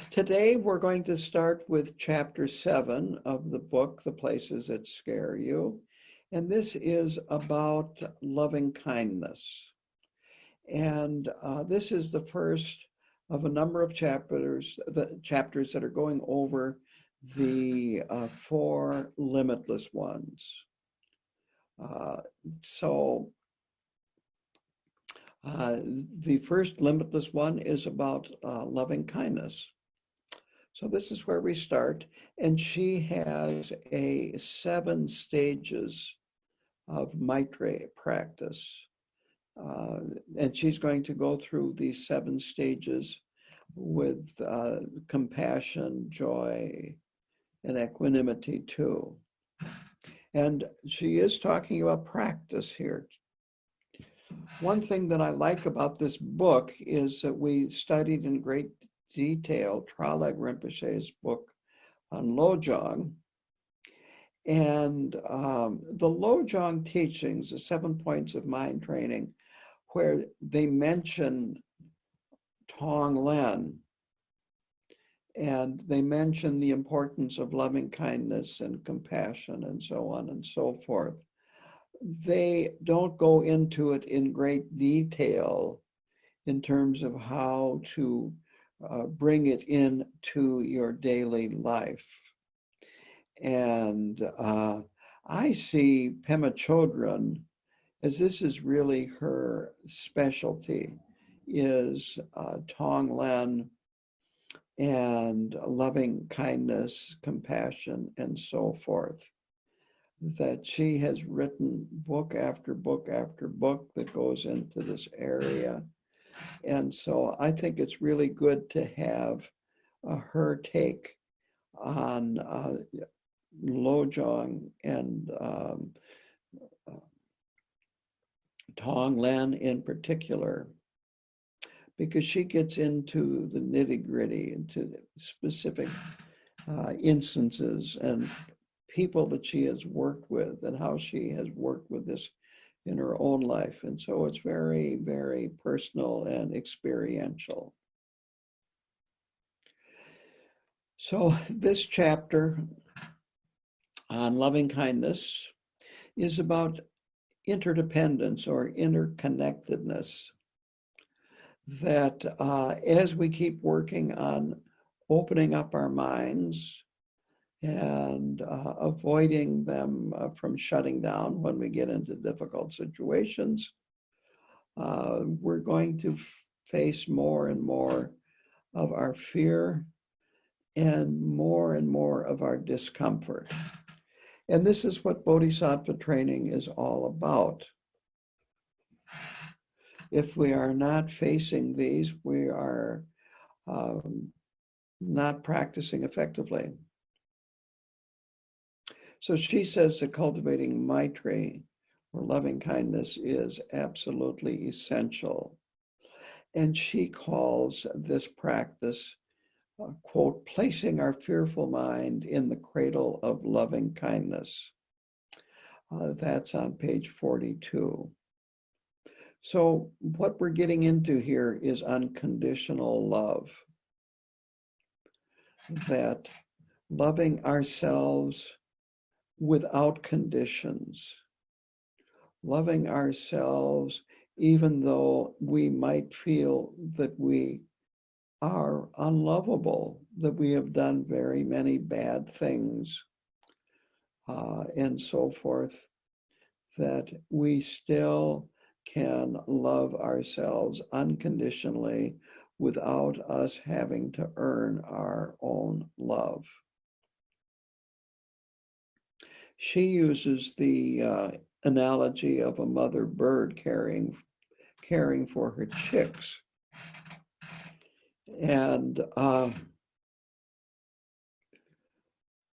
Today we're going to start with chapter 7 of the book, The Places That Scare You. And this is about loving kindness. And this is the first of a number of chapters, the chapters that are going over the 4 limitless ones. The first limitless one is about loving kindness. So this is where we start, and she has 7 stages of Maitreya practice. And she's going to go through these 7 stages with compassion, joy, and equanimity too. And she is talking about practice here. One thing that I like about this book is that we studied in great detail Tralek Rinpoche's book on Lojong. And the Lojong teachings, the 7 points of mind training, where they mention Tonglen, and they mention the importance of loving kindness and compassion and so on and so forth. They don't go into it in great detail in terms of how to bring it into your daily life. And I see Pema Chodron, as this is really her specialty, is Tonglen and loving kindness, compassion, and so forth. That she has written book after book after book that goes into this area. And so I think it's really good to have her take on Lojong and Tonglen in particular, because she gets into the nitty-gritty, into specific instances and people that she has worked with and how she has worked with this in her own life. And so it's very, very personal and experiential. So this chapter on loving kindness is about interdependence or interconnectedness. That as we keep working on opening up our minds and avoiding them from shutting down when we get into difficult situations, we're going to face more and more of our fear and more of our discomfort. And this is what Bodhisattva training is all about. If we are not facing these, we are not practicing effectively. So she says that cultivating Maitreya, or loving kindness, is absolutely essential. And she calls this practice, quote, placing our fearful mind in the cradle of loving kindness. That's on page 42. So what we're getting into here is unconditional love. That loving ourselves without conditions, loving ourselves even though we might feel that we are unlovable, that we have done very many bad things, and so forth, that we still can love ourselves unconditionally without us having to earn our own love. She uses the analogy of a mother bird caring for her chicks. And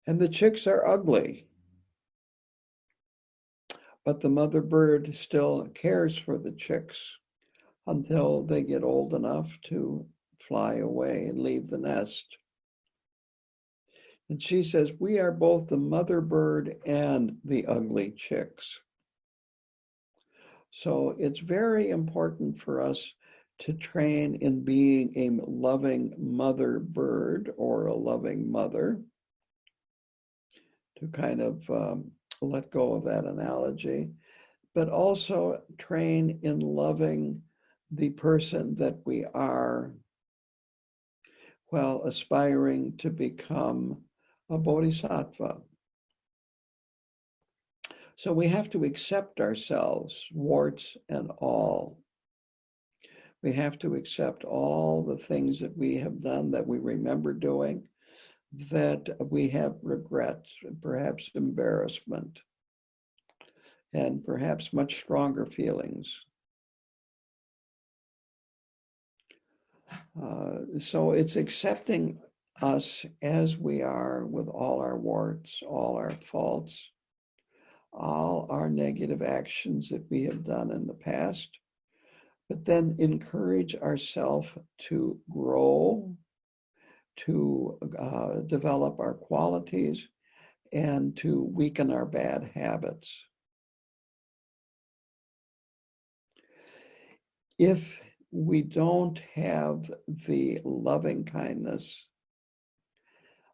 the chicks are ugly, but the mother bird still cares for the chicks until they get old enough to fly away and leave the nest. And she says, we are both the mother bird and the ugly chicks. So it's very important for us to train in being a loving mother bird or a loving mother, to kind of let go of that analogy, but also train in loving the person that we are while aspiring to become a bodhisattva. So we have to accept ourselves, warts and all. We have to accept all the things that we have done, that we remember doing, that we have regret, perhaps embarrassment, and perhaps much stronger feelings. So it's accepting us as we are, with all our warts, all our faults, all our negative actions that we have done in the past, but then encourage ourselves to grow, to develop our qualities, and to weaken our bad habits. If we don't have the loving kindness,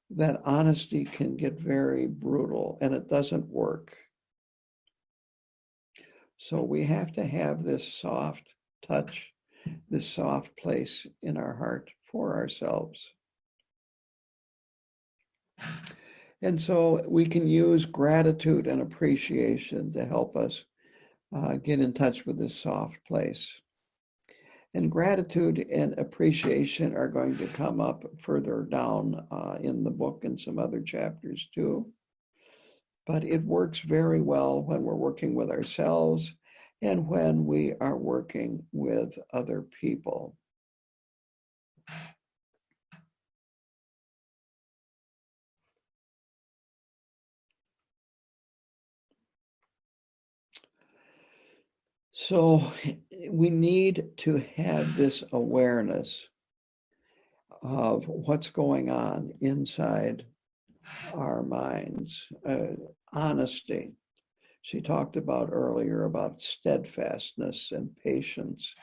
that honesty can get very brutal and it doesn't work. So we have to have this soft touch, this soft place in our heart for ourselves. And so we can use gratitude and appreciation to help us get in touch with this soft place. And gratitude and appreciation are going to come up further down in the book and some other chapters too. But it works very well when we're working with ourselves and when we are working with other people. So we need to have this awareness of what's going on inside our minds. Honesty. She talked about earlier about steadfastness and patience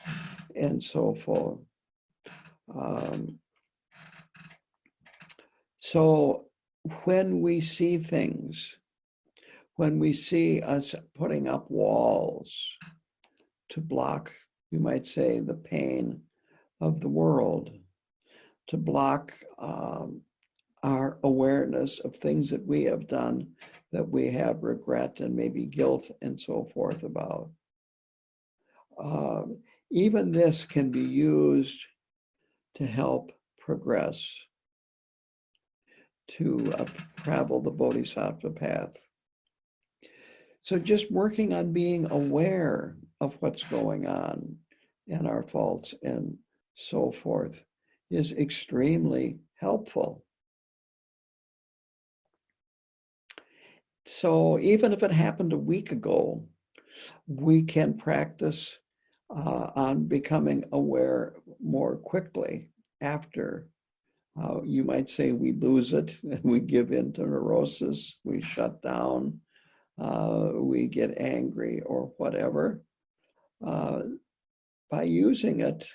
and so forth. So when we see things, when we see us putting up walls to block, you might say, the pain of the world, to block our awareness of things that we have done that we have regret and maybe guilt and so forth about. Even this can be used to help progress, to travel the Bodhisattva path. So just working on being aware of what's going on and our faults and so forth is extremely helpful. So even if it happened a week ago, we can practice on becoming aware more quickly after. You might say we lose it, we give in to neurosis, we shut down, we get angry or whatever. By using it,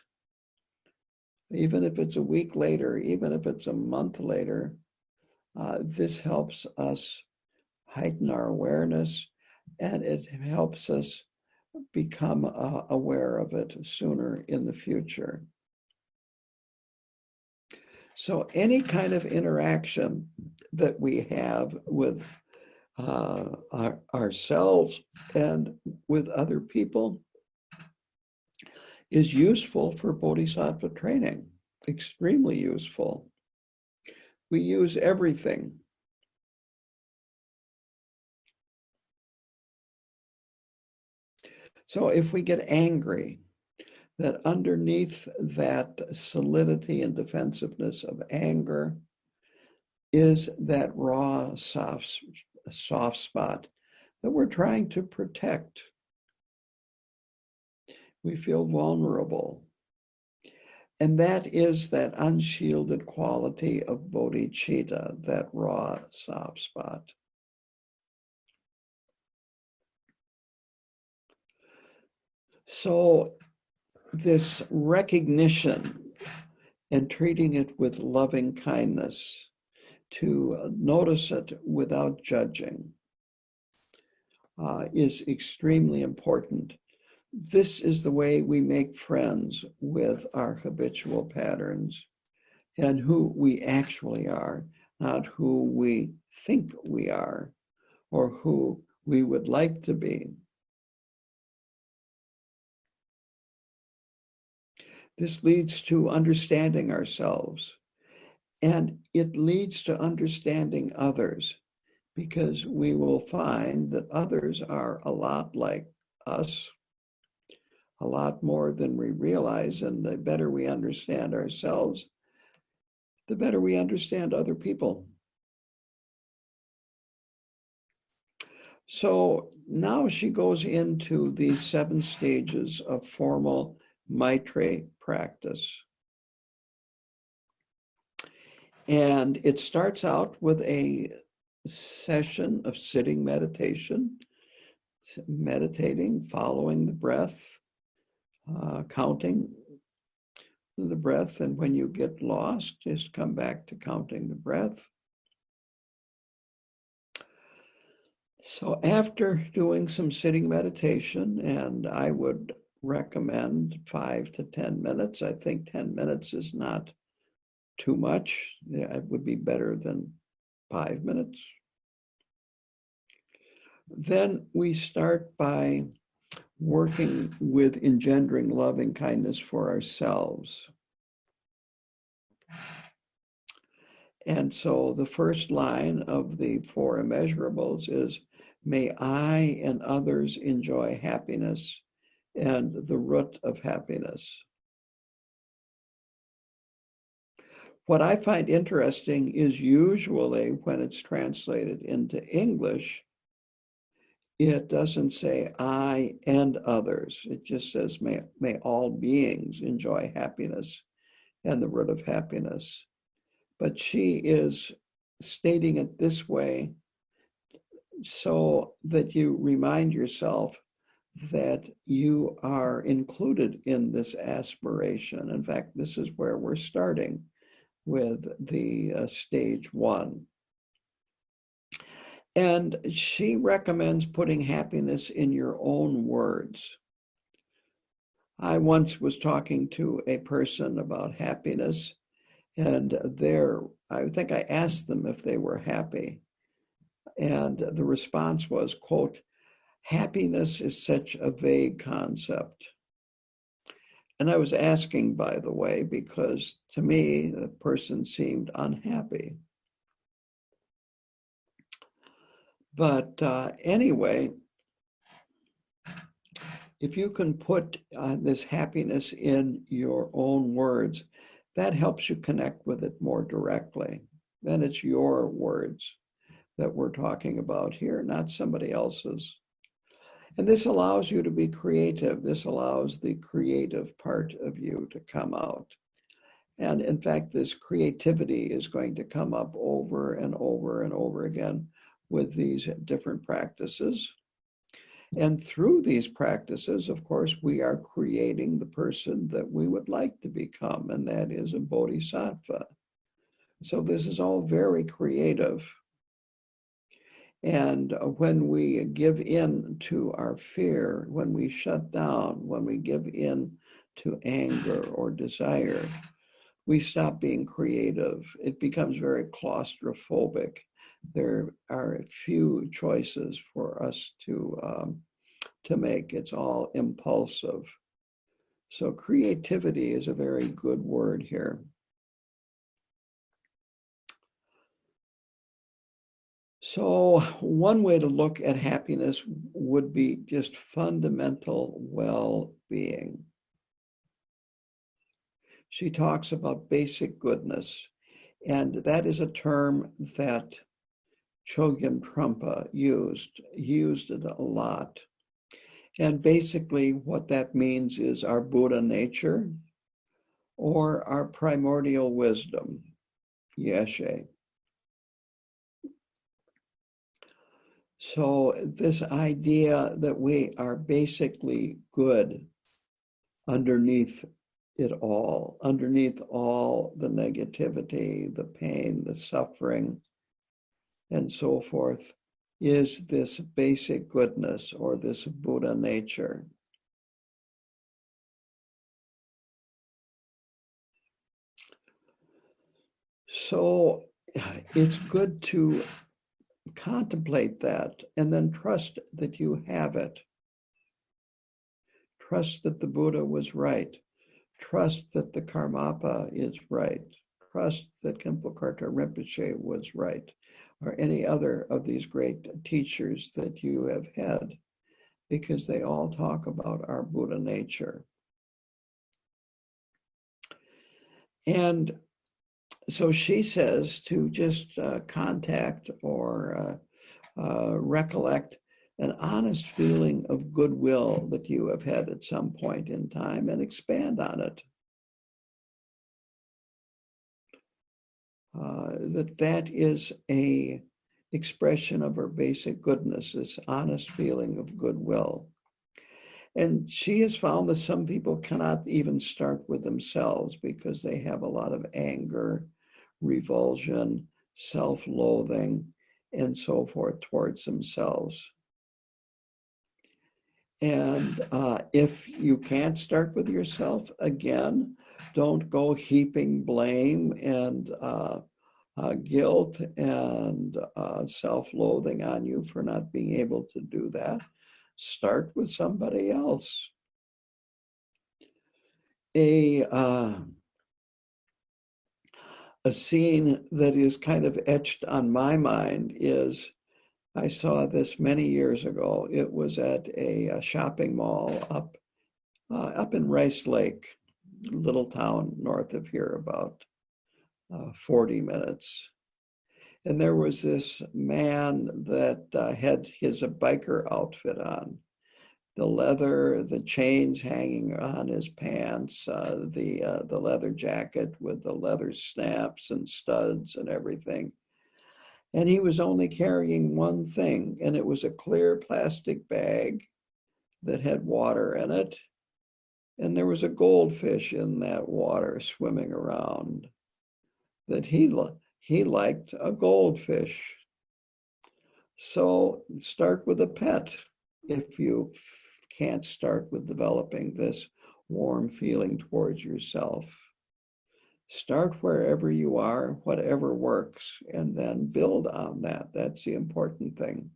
even if it's a week later, even if it's a month later, this helps us heighten our awareness, and it helps us become aware of it sooner in the future. So any kind of interaction that we have with ourselves and with other people is useful for Bodhisattva training, extremely useful. We use everything. So if we get angry, that underneath that solidity and defensiveness of anger is that raw, soft spot that we're trying to protect. We feel vulnerable. And that is that unshielded quality of bodhicitta, that raw, soft spot. So this recognition and treating it with loving kindness, to notice it without judging, is extremely important. This is the way we make friends with our habitual patterns and who we actually are, not who we think we are or who we would like to be. This leads to understanding ourselves, and it leads to understanding others, because we will find that others are a lot like us, a lot more than we realize. And the better we understand ourselves, the better we understand other people. So now she goes into these 7 stages of formal Maitreya practice. And it starts out with a session of sitting meditation, meditating, following the breath, counting the breath. And when you get lost, just come back to counting the breath. So after doing some sitting meditation, and I would recommend 5 to 10 minutes. I think 10 minutes is not too much. Yeah, it would be better than 5 minutes. Then we start by working with engendering loving kindness for ourselves. And so the first line of the 4 immeasurables is, may I and others enjoy happiness and the root of happiness. What I find interesting is usually when it's translated into English, it doesn't say I and others. It just says, may all beings enjoy happiness and the root of happiness. But she is stating it this way so that you remind yourself that you are included in this aspiration. In fact, this is where we're starting with the stage 1. And she recommends putting happiness in your own words. I once was talking to a person about happiness, and I think I asked them if they were happy. And the response was, quote, happiness is such a vague concept. And I was asking, by the way, because to me, the person seemed unhappy. But anyway, if you can put this happiness in your own words, that helps you connect with it more directly. Then it's your words that we're talking about here, not somebody else's. And this allows you to be creative. This allows the creative part of you to come out. And in fact, this creativity is going to come up over and over and over again with these different practices. And through these practices, of course, we are creating the person that we would like to become, and that is a Bodhisattva. So this is all very creative. And when we give in to our fear, when we shut down, when we give in to anger or desire, we stop being creative. It becomes very claustrophobic. There are few choices for us to make. It's all impulsive. So creativity is a very good word here. So one way to look at happiness would be just fundamental well-being. She talks about basic goodness, and that is a term that Chogyam Trungpa used. He used it a lot. And basically what that means is our Buddha nature or our primordial wisdom, Yeshe. So this idea that we are basically good underneath it all, underneath all the negativity, the pain, the suffering, and so forth, is this basic goodness or this Buddha nature. So it's good to contemplate that and then trust that you have it. Trust that the Buddha was right. Trust that the Karmapa is right. Trust that Khenpo Karthar Rinpoche was right, or any other of these great teachers that you have had, because they all talk about our Buddha nature. And so she says to just contact or recollect an honest feeling of goodwill that you have had at some point in time and expand on it. That is a expression of her basic goodness, this honest feeling of goodwill. And she has found that some people cannot even start with themselves because they have a lot of anger, revulsion, self-loathing, and so forth towards themselves. And if you can't start with yourself, again, don't go heaping blame and guilt and self-loathing on you for not being able to do that. Start with somebody else. A scene that is kind of etched on my mind is, I saw this many years ago. It was at a shopping mall up in Rice Lake, little town north of here, about 40 minutes. And there was this man that had his biker outfit on. The leather, the chains hanging on his pants, the leather jacket with the leather snaps and studs and everything. And he was only carrying one thing, and it was a clear plastic bag that had water in it. And there was a goldfish in that water swimming around. That he liked a goldfish. So start with a pet if you can't start with developing this warm feeling towards yourself. Start wherever you are, whatever works, and then build on that. That's the important thing.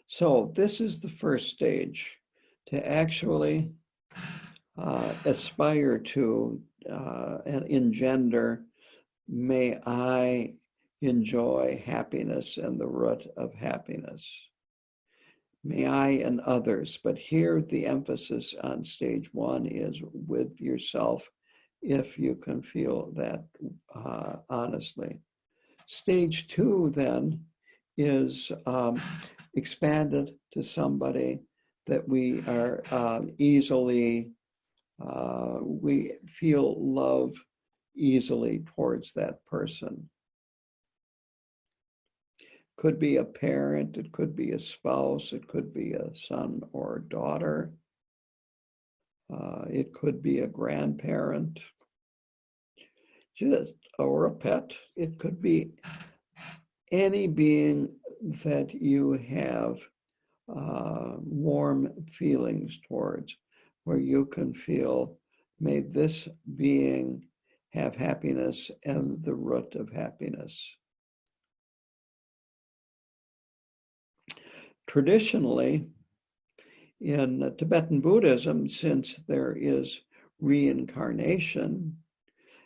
So this is the first stage, to actually aspire to and engender, may I enjoy happiness and the root of happiness. May I and others, but here the emphasis on stage one is with yourself, if you can feel that honestly. Stage two then is expanded to somebody that we are easily, we feel love easily towards that person. Could be a parent, it could be a spouse, it could be a son or a daughter. It could be a grandparent, or a pet. It could be any being that you have warm feelings towards, where you can feel, may this being have happiness and the root of happiness. Traditionally, in Tibetan Buddhism, since there is reincarnation,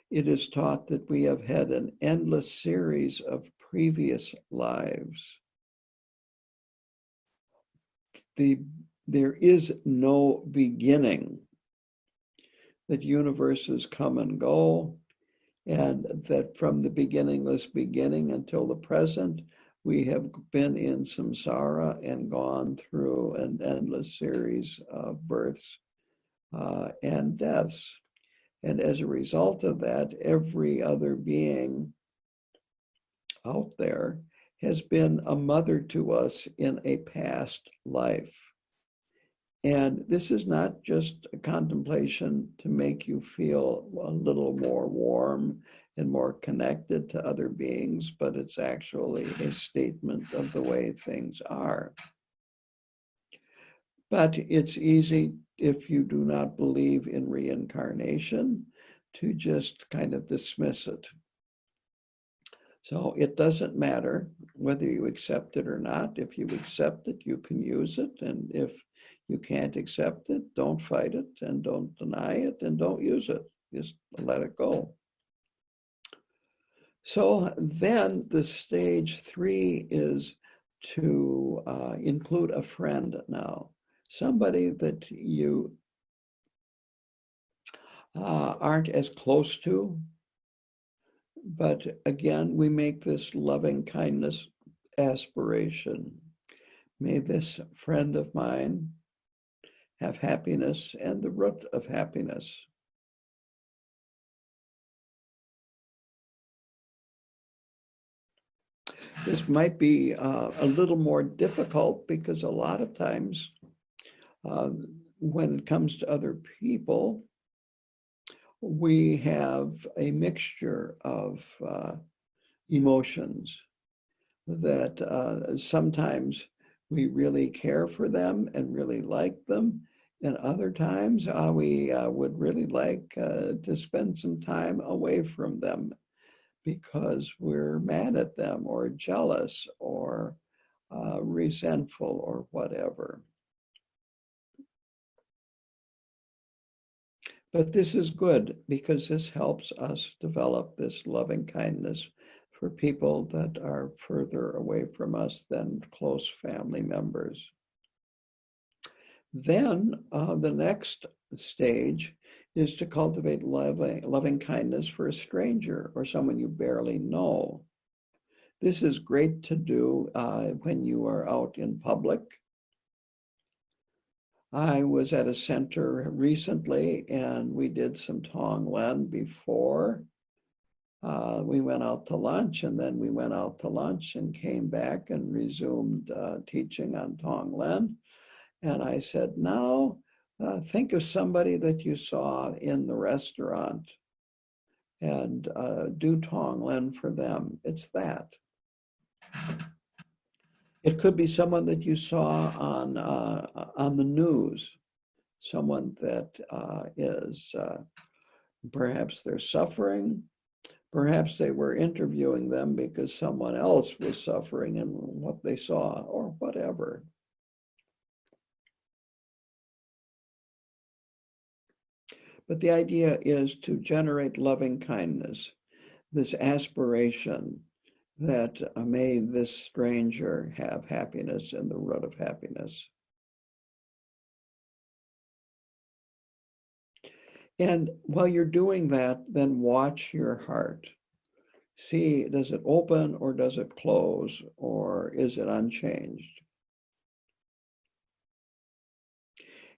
it is taught that we have had an endless series of previous lives. There is no beginning, that universes come and go, and that from the beginningless beginning until the present, we have been in samsara and gone through an endless series of births and deaths. And as a result of that, every other being out there has been a mother to us in a past life. And this is not just a contemplation to make you feel a little more warm and more connected to other beings, but it's actually a statement of the way things are. But it's easy, if you do not believe in reincarnation, to just kind of dismiss it. So it doesn't matter whether you accept it or not. If you accept it, you can use it. And if you can't accept it, don't fight it and don't deny it and don't use it. Just let it go. So then the stage 3 is to include a friend now. Somebody that you aren't as close to, but again, we make this loving kindness aspiration. May this friend of mine have happiness and the root of happiness. This might be a little more difficult because a lot of times when it comes to other people, we have a mixture of emotions that sometimes we really care for them and really like them. And other times we would really like to spend some time away from them because we're mad at them or jealous or resentful or whatever. But this is good because this helps us develop this loving kindness for people that are further away from us than close family members. Then the next stage is to cultivate loving kindness for a stranger or someone you barely know. This is great to do when you are out in public. I was at a center recently and we did some Tonglen before. We went out to lunch and then we went out to lunch and came back and resumed teaching on Tonglen. And I said, now think of somebody that you saw in the restaurant and do Tonglen for them. It's that. It could be someone that you saw on the news, someone that is perhaps they're suffering, perhaps they were interviewing them because someone else was suffering in what they saw or whatever. But the idea is to generate loving kindness, this aspiration that may this stranger have happiness and the root of happiness. And while you're doing that, then watch your heart. See, does it open or does it close or is it unchanged?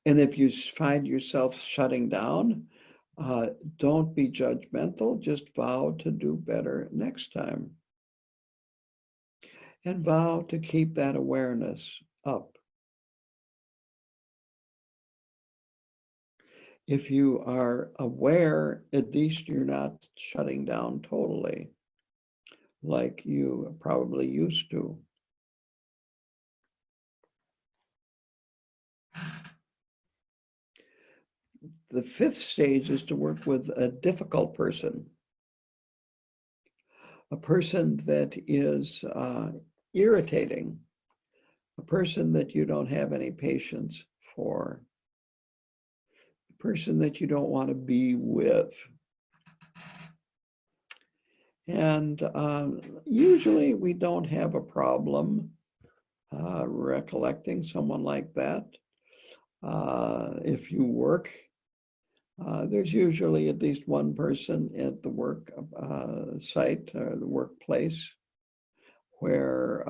And if you find yourself shutting down, don't be judgmental, just vow to do better next time. And vow to keep that awareness up. If you are aware, at least you're not shutting down totally, like you probably used to. The 5th stage is to work with a difficult person, a person that is irritating, a person that you don't have any patience for, a person that you don't want to be with. And usually we don't have a problem recollecting someone like that. If you work, there's usually at least one person at the work site or the workplace where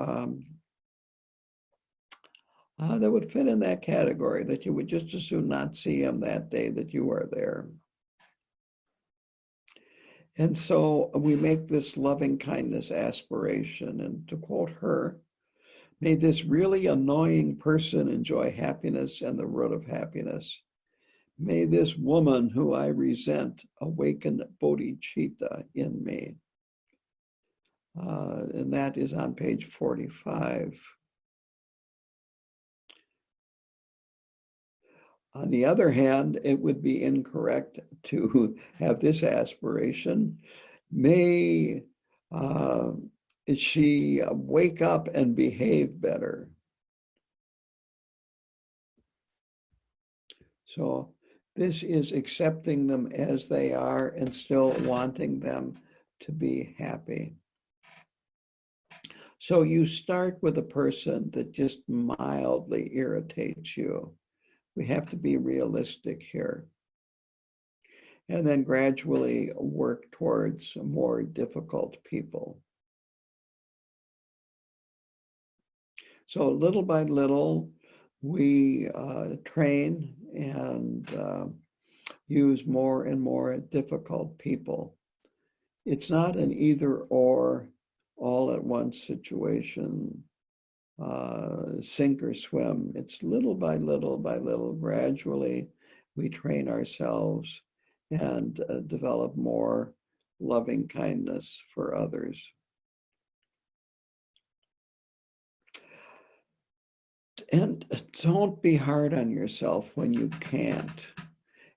that would fit in that category, that you would just as soon not see him that day that you are there. And so we make this loving kindness aspiration, and to quote her, May this really annoying person enjoy happiness and the root of happiness. May this woman who I resent awaken bodhicitta in me. And that is on page 45. On the other hand, it would be incorrect to have this aspiration. May she wake up and behave better. So this is accepting them as they are and still wanting them to be happy. So you start with a person that just mildly irritates you. We have to be realistic here. And then gradually work towards more difficult people. So little by little, we train and use more and more difficult people. It's not an either or, all at once situation, sink or swim. It's little by little, gradually we train ourselves and develop more loving kindness for others. And don't be hard on yourself when you can't.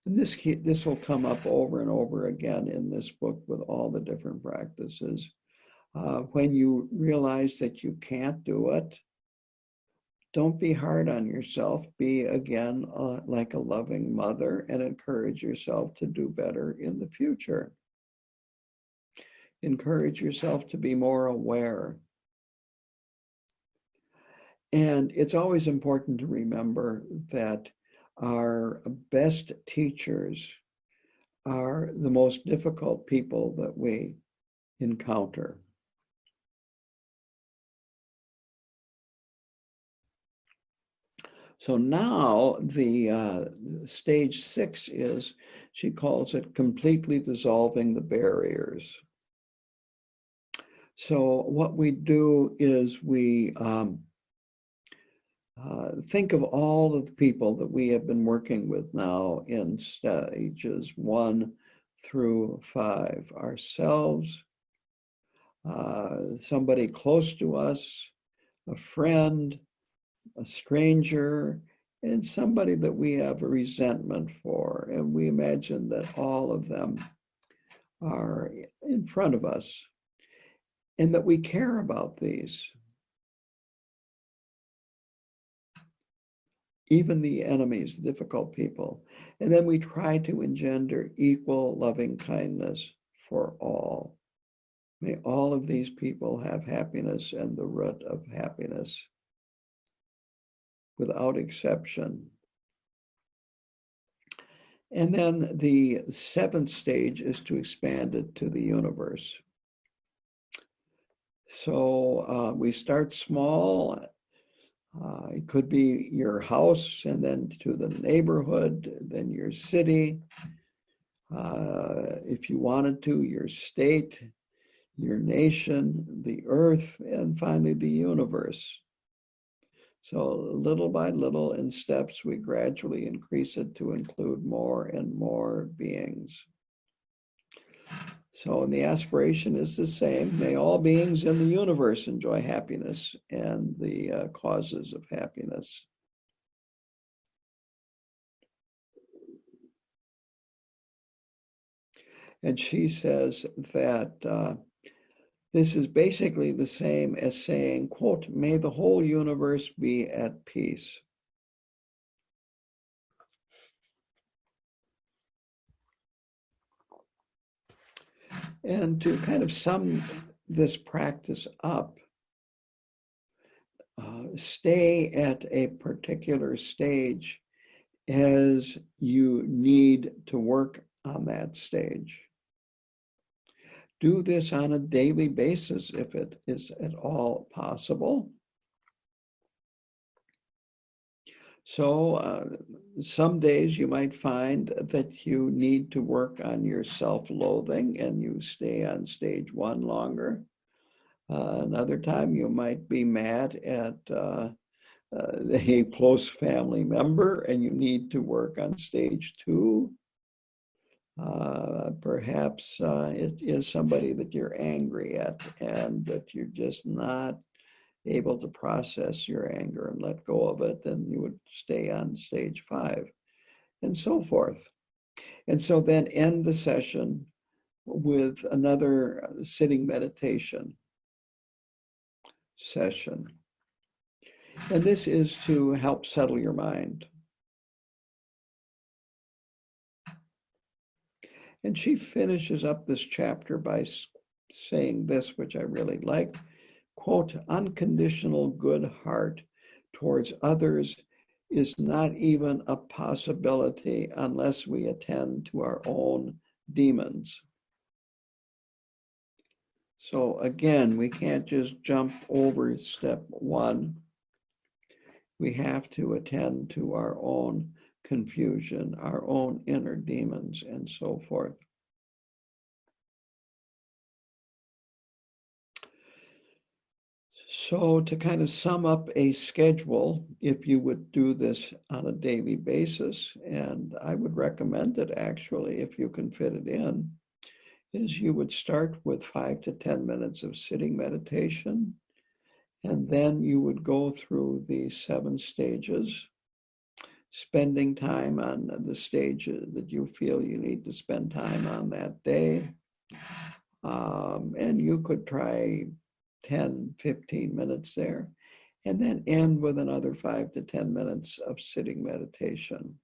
And this will come up over and over again in this book with all the different practices. When you realize that you can't do it, don't be hard on yourself. Be, again, like a loving mother and encourage yourself to do better in the future. Encourage yourself to be more aware. And it's always important to remember that our best teachers are the most difficult people that we encounter. So now the stage 6 is, she calls it completely dissolving the barriers. So what we do is we think of all of the people that we have been working with now in stages 1 through 5. Ourselves, somebody close to us, a friend, a stranger, and somebody that we have a resentment for. And we imagine that all of them are in front of us and that we care about these. Even the enemies, the difficult people. And then we try to engender equal loving kindness for all. May all of these people have happiness and the root of happiness without exception. And then the 7th stage is to expand it to the universe. So we start small. It could be your house, and then to the neighborhood, then your city. If you wanted to, your state, your nation, the earth, and finally the universe. So little by little, in steps, we gradually increase it to include more and more beings. So the aspiration is the same. May all beings in the universe enjoy happiness and the causes of happiness. And she says that this is basically the same as saying, quote, may the whole universe be at peace. And to kind of sum this practice up, stay at a particular stage as you need to work on that stage. Do this on a daily basis if it is at all possible. So some days you might find that you need to work on your self-loathing and you stay on stage 1 longer. Another time you might be mad at a close family member and you need to work on stage 2. Perhaps it is somebody that you're angry at and that you're just not able to process your anger and let go of it, and you would stay on stage 5, and so forth. And so then end the session with another sitting meditation session. And this is to help settle your mind. And she finishes up this chapter by saying this, which I really like, quote, "Unconditional good heart towards others is not even a possibility unless we attend to our own demons." So again, we can't just jump over step 1. We have to attend to our own confusion, our own inner demons, and so forth. So to kind of sum up a schedule, if you would do this on a daily basis, and I would recommend it actually if you can fit it in, is you would start with 5 to 10 minutes of sitting meditation, and then you would go through the 7 stages, spending time on the stage that you feel you need to spend time on that day. And you could try 10, 15 minutes there, and then end with another 5 to 10 minutes of sitting meditation.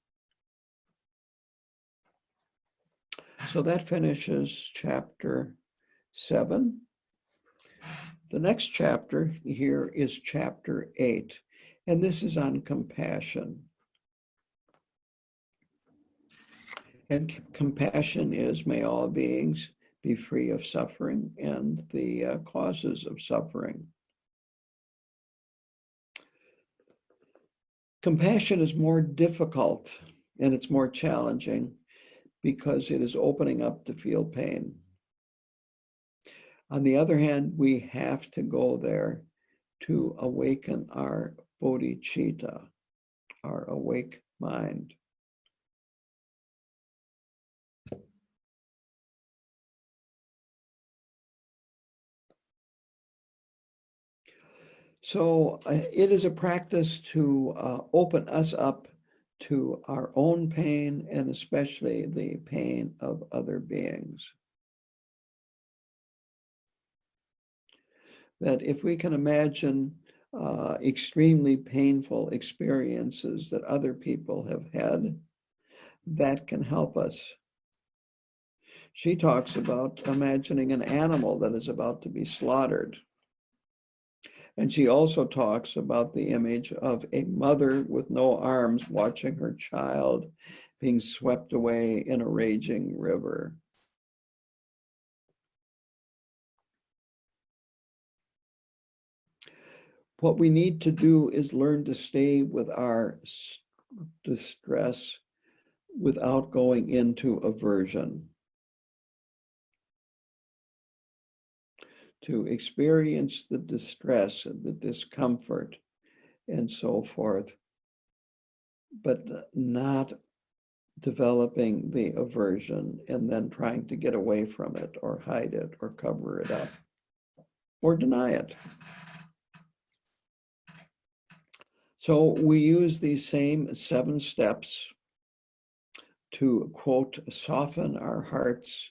So that finishes chapter 7. The next chapter here is chapter 8, and this is on compassion. And compassion is, may all beings be free of suffering and the causes of suffering. Compassion is more difficult and it's more challenging because it is opening up to feel pain. On the other hand, we have to go there to awaken our bodhicitta, our awake mind. So it is a practice to open us up to our own pain and especially the pain of other beings. That if we can imagine extremely painful experiences that other people have had, that can help us. She talks about imagining an animal that is about to be slaughtered. And she also talks about the image of a mother with no arms watching her child being swept away in a raging river. What we need to do is learn to stay with our distress without going into aversion. To experience the distress and the discomfort and so forth, but not developing the aversion and then trying to get away from it or hide it or cover it up or deny it. So we use these same 7 steps to, quote, soften our hearts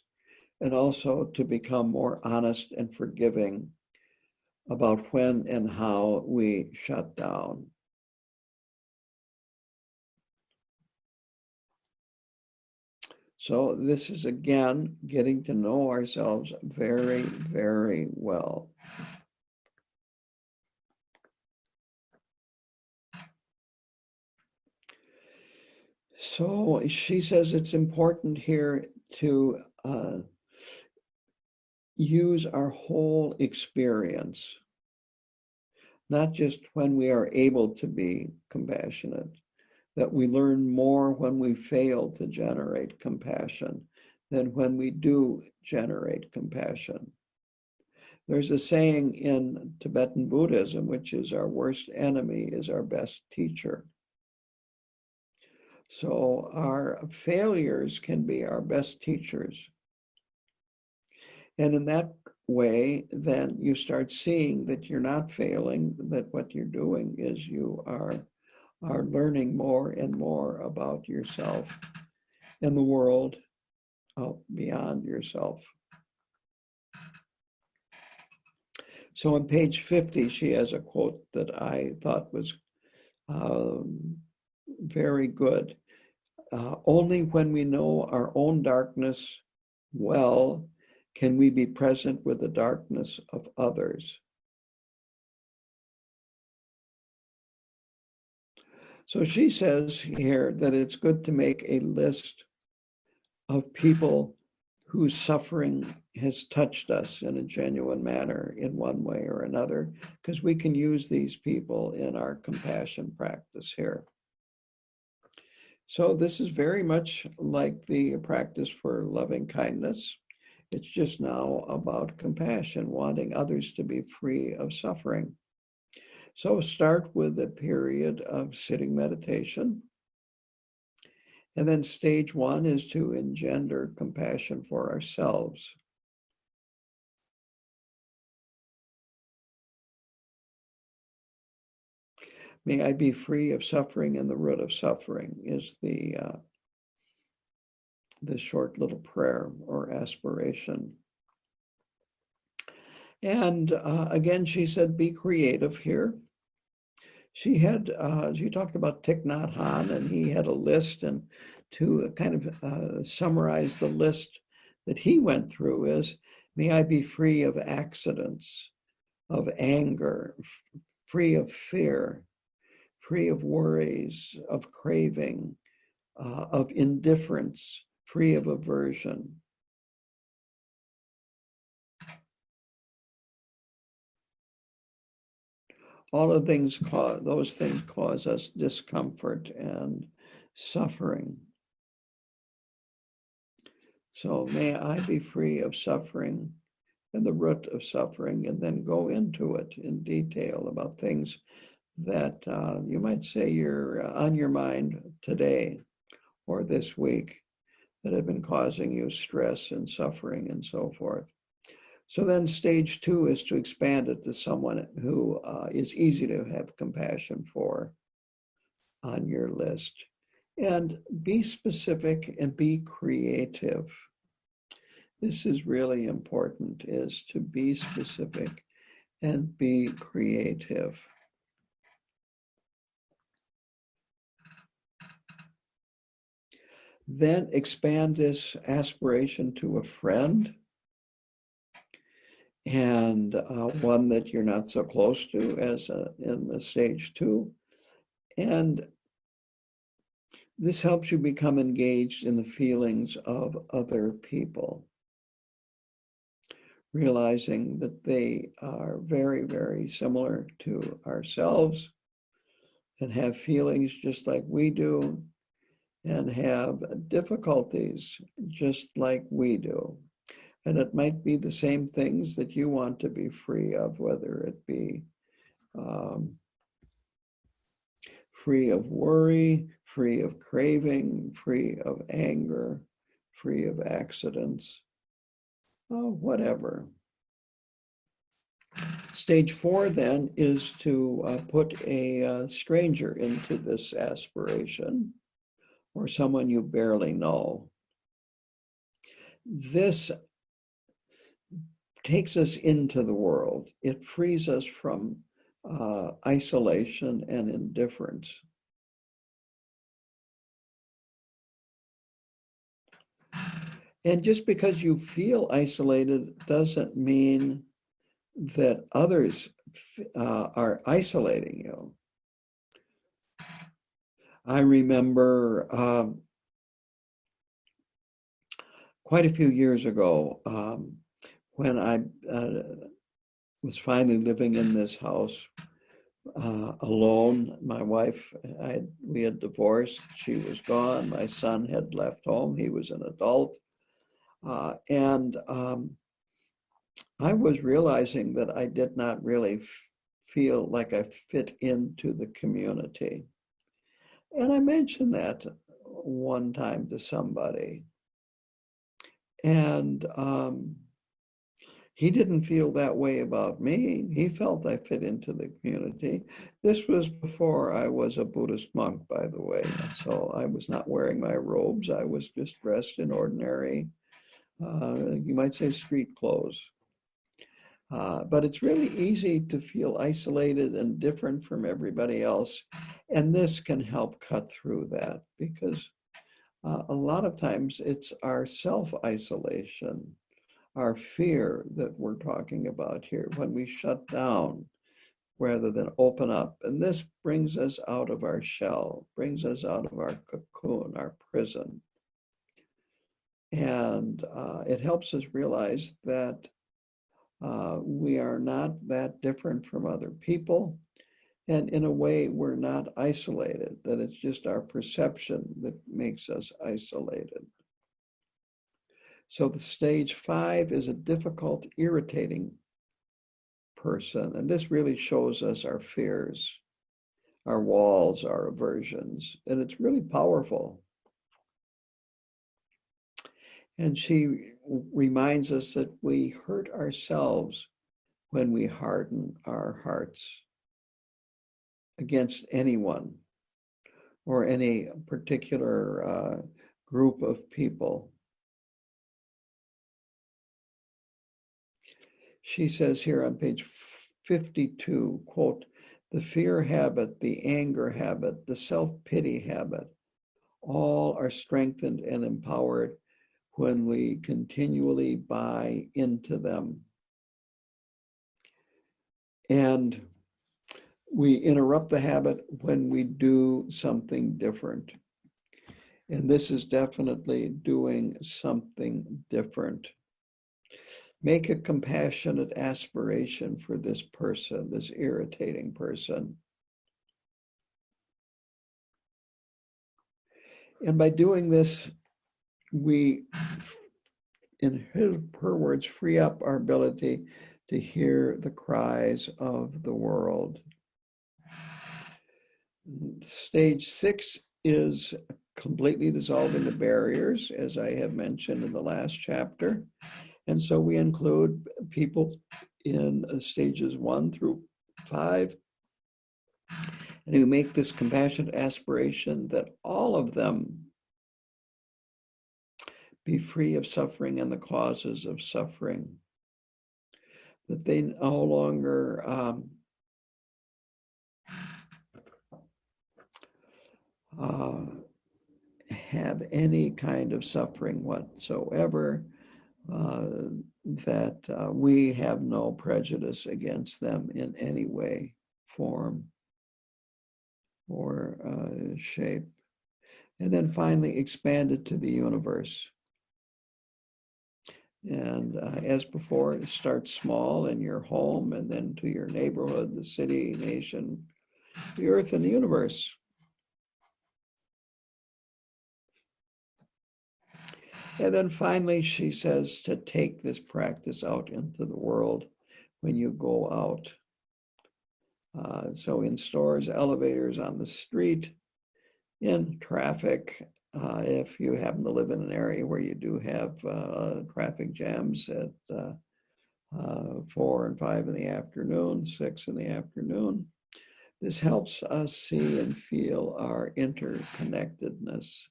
and also to become more honest and forgiving about when and how we shut down. So this is, again, getting to know ourselves very, very well. So she says it's important here to use our whole experience, not just when we are able to be compassionate, that we learn more when we fail to generate compassion than when we do generate compassion. There's a saying in Tibetan Buddhism, which is our worst enemy is our best teacher. So our failures can be our best teachers. And in that way, then you start seeing that you're not failing, that what you're doing is you are learning more and more about yourself and the world beyond yourself. So on page 50, she has a quote that I thought was very good. Only when we know our own darkness well can we be present with the darkness of others. So she says here that it's good to make a list of people whose suffering has touched us in a genuine manner in one way or another, because we can use these people in our compassion practice here. So this is very much like the practice for loving kindness. It's just now about compassion, wanting others to be free of suffering. So start with a period of sitting meditation. And then stage 1 is to engender compassion for ourselves. May I be free of suffering, and the root of suffering is the short little prayer or aspiration. And again, she said, be creative here. She talked about Thich Nhat Hanh, and he had a list, and to kind of summarize the list that he went through is, may I be free of accidents, of anger, free of fear, free of worries, of craving, of indifference, free of aversion. All of those things cause us discomfort and suffering. So may I be free of suffering and the root of suffering, and then go into it in detail about things that you might say you're on your mind today or this week that have been causing you stress and suffering and so forth. So then stage 2 is to expand it to someone who is easy to have compassion for on your list. And be specific and be creative. This is really important, is to be specific and be creative. Then expand this aspiration to a friend, and one that you're not so close to as in the stage 2. And this helps you become engaged in the feelings of other people, realizing that they are very, very similar to ourselves and have feelings just like we do and have difficulties just like we do. And it might be the same things that you want to be free of, whether it be free of worry, free of craving, free of anger, free of accidents, whatever. Stage 4 then is to put a stranger into this aspiration, or someone you barely know. This takes us into the world. It frees us from isolation and indifference. And just because you feel isolated doesn't mean that others are isolating you. I remember quite a few years ago, when I was finally living in this house alone. My wife, we had divorced. She was gone. My son had left home. He was an adult. And I was realizing that I did not really feel like I fit into the community. And I mentioned that one time to somebody. And he didn't feel that way about me. He felt I fit into the community. This was before I was a Buddhist monk, by the way. So I was not wearing my robes. I was just dressed in ordinary, you might say, street clothes. But it's really easy to feel isolated and different from everybody else. And this can help cut through that, because a lot of times it's our self-isolation, our fear that we're talking about here, when we shut down rather than open up. And this brings us out of our shell, brings us out of our cocoon, our prison. And it helps us realize that we are not that different from other people. And in a way, we're not isolated, that it's just our perception that makes us isolated. So the stage 5 is a difficult, irritating person. And this really shows us our fears, our walls, our aversions. And it's really powerful. And she reminds us that we hurt ourselves when we harden our hearts against anyone or any particular group of people. She says here on page 52, quote, "The fear habit, the anger habit, the self-pity habit, all are strengthened and empowered when we continually buy into them. And we interrupt the habit when we do something different." And this is definitely doing something different. Make a compassionate aspiration for this person, this irritating person. And by doing this, we, in her words, free up our ability to hear the cries of the world. Stage 6 is completely dissolving the barriers, as I have mentioned in the last chapter. And so we include people in stages 1 through 5. And we make this compassionate aspiration that all of them be free of suffering and the causes of suffering, that they no longer have any kind of suffering whatsoever, that we have no prejudice against them in any way, form, or shape. And then finally expand it to the universe. And as before, start small in your home, and then to your neighborhood, the city, nation, the earth, and the universe. And then finally, she says to take this practice out into the world when you go out. So in stores, elevators, on the street, in traffic, if you happen to live in an area where you do have traffic jams at 4 and 5 in the afternoon, 6 in the afternoon. This helps us see and feel our interconnectedness.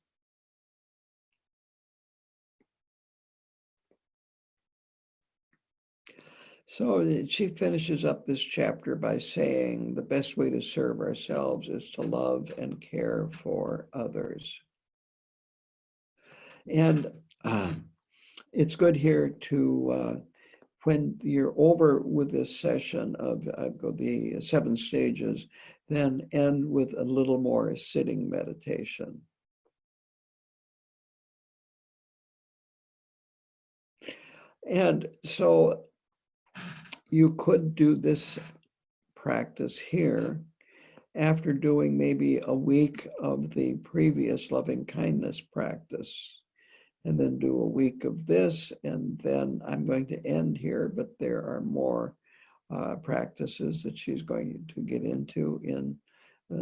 So she finishes up this chapter by saying the best way to serve ourselves is to love and care for others. And it's good here to, when you're over with this session of the 7 stages, then end with a little more sitting meditation. And so you could do this practice here after doing maybe a week of the previous loving kindness practice. and then do a week of this, and then I'm going to end here, but there are more practices that she's going to get into in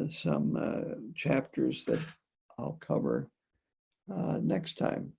some chapters that I'll cover next time.